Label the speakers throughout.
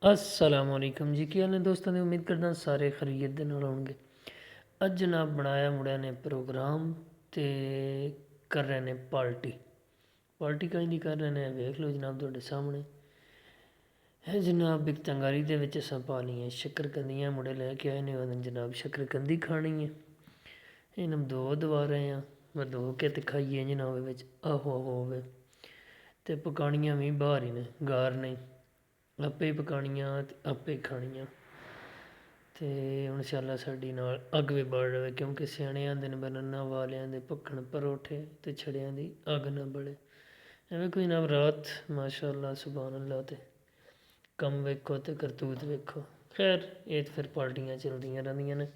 Speaker 1: असलामुअलैकुम जी, क्या हाल है दोस्तों ने। उम्मीद करदा सारे खैरियत दे नाल होणगे। अज जनाब बनाया मुड़िया ने प्रोग्राम ते कर रहे ने पार्टी कहीं दी कर रहे ने, वेख लो जनाब तुहाडे सामने है। जनाब एक तंगारी दे विच असां पा लईआं शकरकंदियां, मुड़े लैके आए ने उन्होंने जनाब शकरकंदी खानी है। इन्हम दो दवा रहे हैं, मैं दो के ते खाइए जनाब विच आहो आहो होवे ते पकानियां भी बाहर ही ने, गार नहीं आपे ही पकानियां ते आपे ही खानियां। ते हुण शाला साडी नाल अग भी बल रहे, क्योंकि सियाणे आंदे ने बनाना वालियां दे भक्खण परोठे ते छड़ियां दी अग ना बले। एवें कोई जनाब रात माशाअल्लाह सुभान अल्लाह ते कम वेखो ते करतूत वेखो। खैर ये तो फिर पार्टियां चलदियां रहिंदियां ने,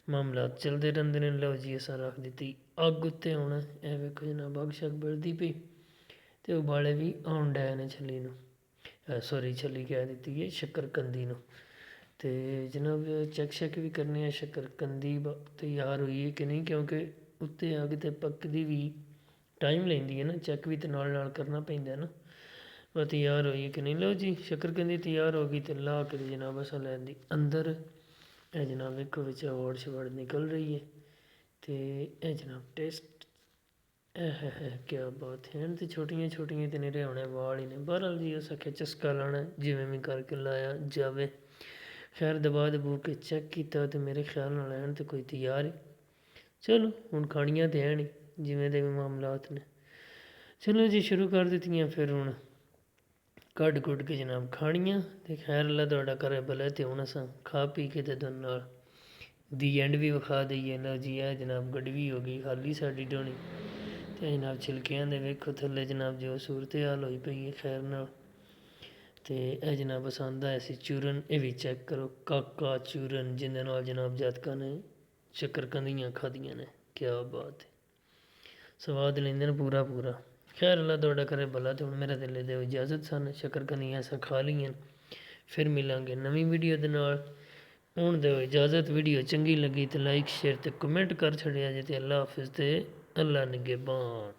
Speaker 1: मामलात चलते रहंदे ने। लो जी असां रख दित्ती अग उत्ते। हुण ए वेखो जनाब अग शग बलदी पई ते उबाले भी आउण डए ने छली नूं, सॉरी छली कह दित्ती है शकरकंदी नूं। ते जनाब चैक शैक भी करने आ शकरकंदी तैयार हुई है कि नहीं, क्योंकि उत्ते अग ते पकदी भी टाइम लैंदी है ना, चैक भी तो नाल नाल करना पैंदा है ना। वह तैयार हुई है कि नहीं। लो जी शकरकंदी तैयार हो गई तो ला के जनाब असां लैंदी अंदर। ए जनाब वेखो बिच अवार्ड शवार्ड निकल रही है। तो ए जनाब टेस्ट है क्या बात है। तो छोटियां छोटियां तो निरे होने वाल ही ने। बहरहाल जी उस आख्या चस्का लाना जिमें भी करके लाया जावे। खैर दबा दबू के चैक किया तो मेरे ख्याल नाल ऐन तो कोई तैयार है। चलो हुण खानियां तो है नहीं जिमें दे भी मामलात ने। चलो जी शुरू कर दित्तियां फिर हुण कड्ढ कुड्ढ के जनाब खानियां। तो खैर अल्लाह तुहाडा करे भला। तो हुण असां खा पी के ते दोन नाल दी एंड भी विखा दईए। लो जी है जनाब गड़वी हो गई खाली साडी ढोनी। तो जनाब छिलकियां दे वेखो थल्ले जनाब जो सूरत हाल होई पई है खैर नाल। तो यह जनाब पसंद आया सी चूरन, ये भी चैक करो काका चूरन जिंदे नाल जनाब जातका ने शकरकंदियां खादियां ने। क्या बात है, स्वाद लेंदे ने पूरा पूरा। खैर अल्लाह तुहाडा करे भला। तो हुण मेरे दिले दे इजाजत सन, शकरकंदियां असां खा लईआं। फिर मिलांगे नवीं वीडियो दे नाल। हुण दिओ इजाजत। वीडियो चंगी लगी तो लाइक शेयर ते कमेंट कर छड़िया जे। ते अल्लाह हाफिज़ ते अल्लाह निगेबान।